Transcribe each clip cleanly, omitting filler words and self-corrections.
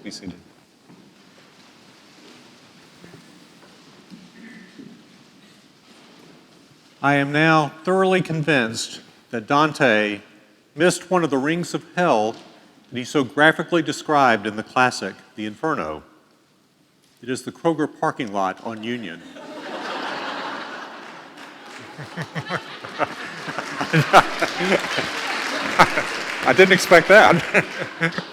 be seated. I am now thoroughly convinced that Dante missed one of the rings of hell that he so graphically described in the classic, The Inferno. It is the Kroger parking lot on Union. I didn't expect that.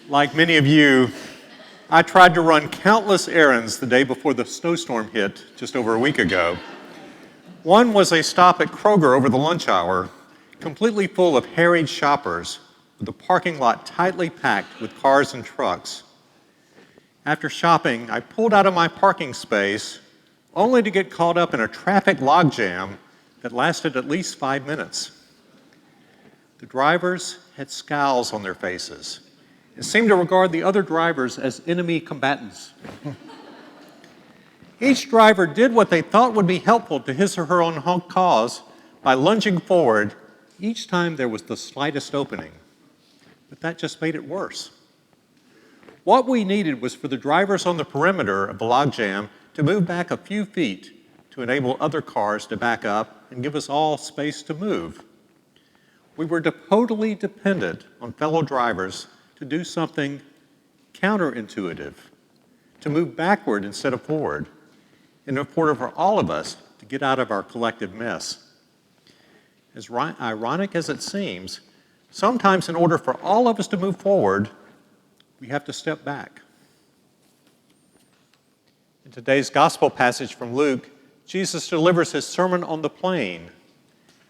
Like many of you, I tried to run countless errands the day before the snowstorm hit just over a week ago. One was a stop at Kroger over the lunch hour, completely full of harried shoppers, with the parking lot tightly packed with cars and trucks. After shopping, I pulled out of my parking space only to get caught up in a traffic logjam that lasted at least 5 minutes. The drivers had scowls on their faces and seemed to regard the other drivers as enemy combatants. Each driver did what they thought would be helpful to his or her own cause by lunging forward each time there was the slightest opening. But that just made it worse. What we needed was for the drivers on the perimeter of the logjam to move back a few feet to enable other cars to back up and give us all space to move. We were totally dependent on fellow drivers to do something counterintuitive, to move backward instead of forward, in order for all of us to get out of our collective mess. As ironic as it seems, sometimes in order for all of us to move forward, we have to step back. In today's gospel passage from Luke, Jesus delivers his Sermon on the Plain.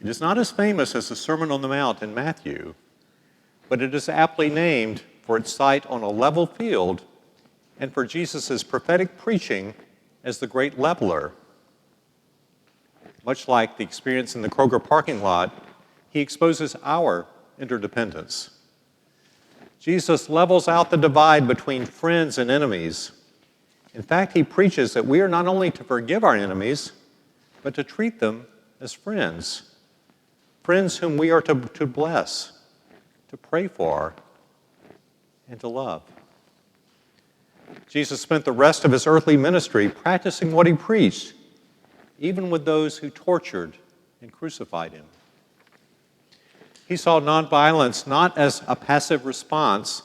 It is not as famous as the Sermon on the Mount in Matthew, but it is aptly named for its site on a level field and for Jesus' prophetic preaching as the great leveler. Much like the experience in the Kroger parking lot, he exposes our interdependence. Jesus levels out the divide between friends and enemies. In fact, he preaches that we are not only to forgive our enemies, but to treat them as friends. Friends whom we are to bless, to pray for, and to love. Jesus spent the rest of his earthly ministry practicing what he preached, even with those who tortured and crucified him. He saw nonviolence not as a passive response,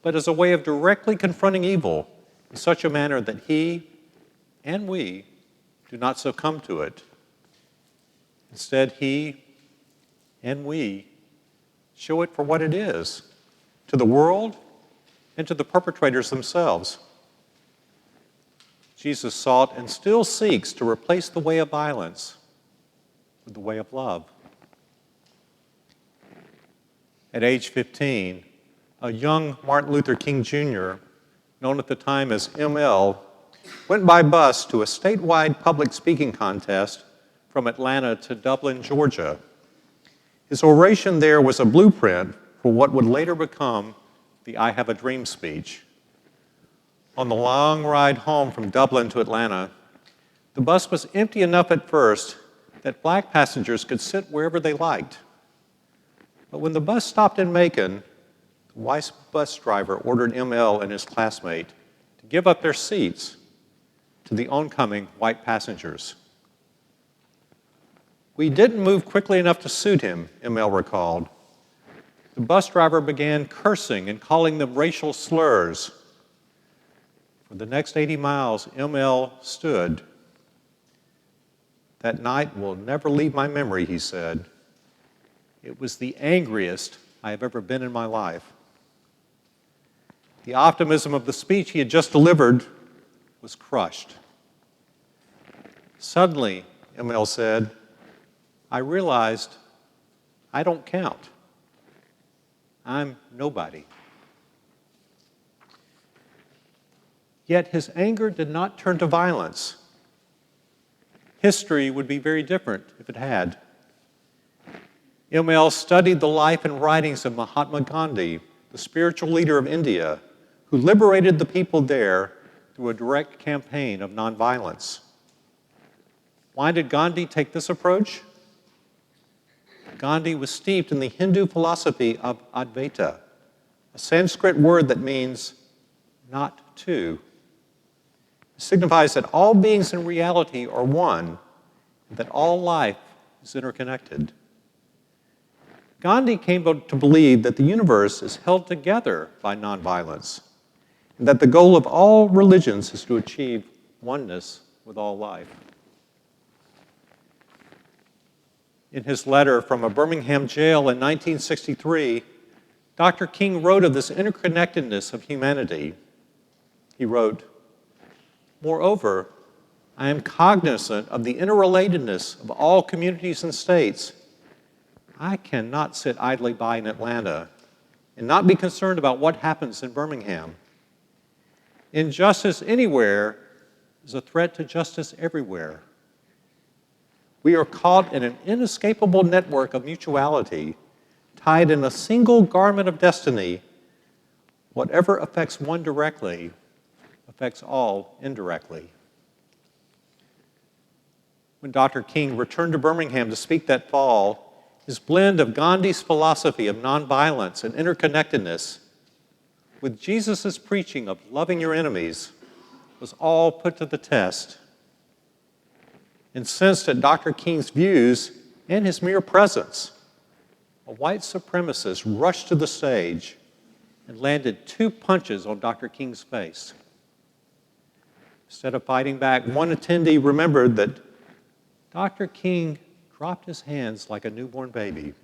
but as a way of directly confronting evil in such a manner that he and we do not succumb to it. Instead, he and we show it for what it is, to the world and to the perpetrators themselves. Jesus sought and still seeks to replace the way of violence with the way of love. At age 15, a young Martin Luther King Jr., known at the time as ML, went by bus to a statewide public speaking contest from Atlanta to Dublin, Georgia. His oration there was a blueprint for what would later become the I Have a Dream speech. On the long ride home from Dublin to Atlanta, the bus was empty enough at first that black passengers could sit wherever they liked. But when the bus stopped in Macon, the white bus driver ordered ML and his classmate to give up their seats to the oncoming white passengers. We didn't move quickly enough to suit him, ML recalled. The bus driver began cursing and calling them racial slurs. For the next 80 miles, ML stood. That night will never leave my memory, he said. It was the angriest I have ever been in my life. The optimism of the speech he had just delivered was crushed. Suddenly, ML said, I realized I don't count. I'm nobody. Yet his anger did not turn to violence. History would be very different if it had. ML studied the life and writings of Mahatma Gandhi, the spiritual leader of India, who liberated the people there through a direct campaign of nonviolence. Why did Gandhi take this approach? Gandhi was steeped in the Hindu philosophy of Advaita, a Sanskrit word that means not two. It signifies that all beings in reality are one, and that all life is interconnected. Gandhi came to believe that the universe is held together by nonviolence, and that the goal of all religions is to achieve oneness with all life. In his letter from a Birmingham jail in 1963, Dr. King wrote of this interconnectedness of humanity. He wrote, "Moreover, I am cognizant of the interrelatedness of all communities and states. I cannot sit idly by in Atlanta and not be concerned about what happens in Birmingham. Injustice anywhere is a threat to justice everywhere. We are caught in an inescapable network of mutuality, tied in a single garment of destiny. Whatever affects one directly affects all indirectly." When Dr. King returned to Birmingham to speak that fall, his blend of Gandhi's philosophy of nonviolence and interconnectedness with Jesus' preaching of loving your enemies was all put to the test. Incensed at Dr. King's views and his mere presence, a white supremacist rushed to the stage and landed 2 punches on Dr. King's face. Instead of fighting back, one attendee remembered that Dr. King dropped his hands like a newborn baby.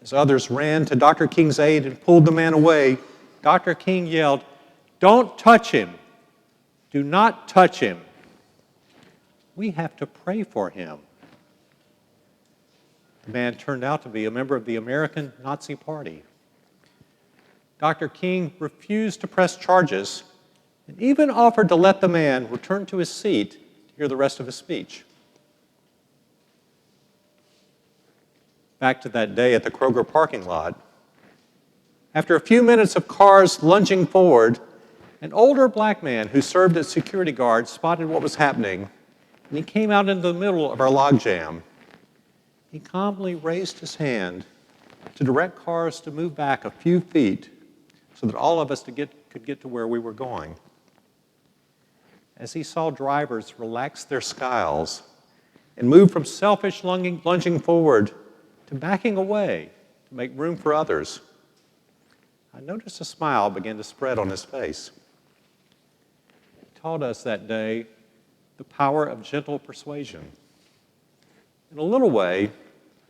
As others ran to Dr. King's aid and pulled the man away, Dr. King yelled, "Don't touch him! Do not touch him! We have to pray for him." The man turned out to be a member of the American Nazi Party. Dr. King refused to press charges and even offered to let the man return to his seat to hear the rest of his speech. Back to that day at the Kroger parking lot. After a few minutes of cars lunging forward, an older black man who served as security guard spotted what was happening, and he came out into the middle of our logjam. He calmly raised his hand to direct cars to move back a few feet so that all of us could get to where we were going. As he saw drivers relax their scowls and move from selfish lunging forward to backing away to make room for others, I noticed a smile begin to spread on his face. He taught us that day the power of gentle persuasion. In a little way,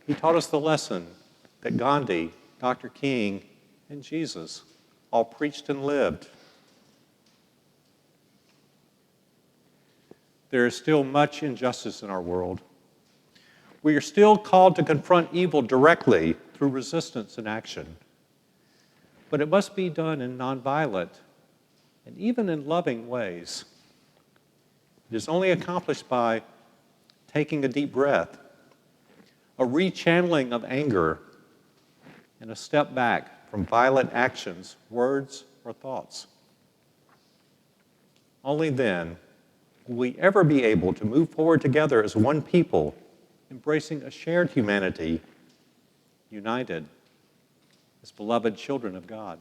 he taught us the lesson that Gandhi, Dr. King, and Jesus all preached and lived. There is still much injustice in our world. We are still called to confront evil directly through resistance and action. But it must be done in nonviolent and even in loving ways. It is only accomplished by taking a deep breath, a rechanneling of anger, and a step back from violent actions, words, or thoughts. Only then will we ever be able to move forward together as one people, embracing a shared humanity, united as beloved children of God.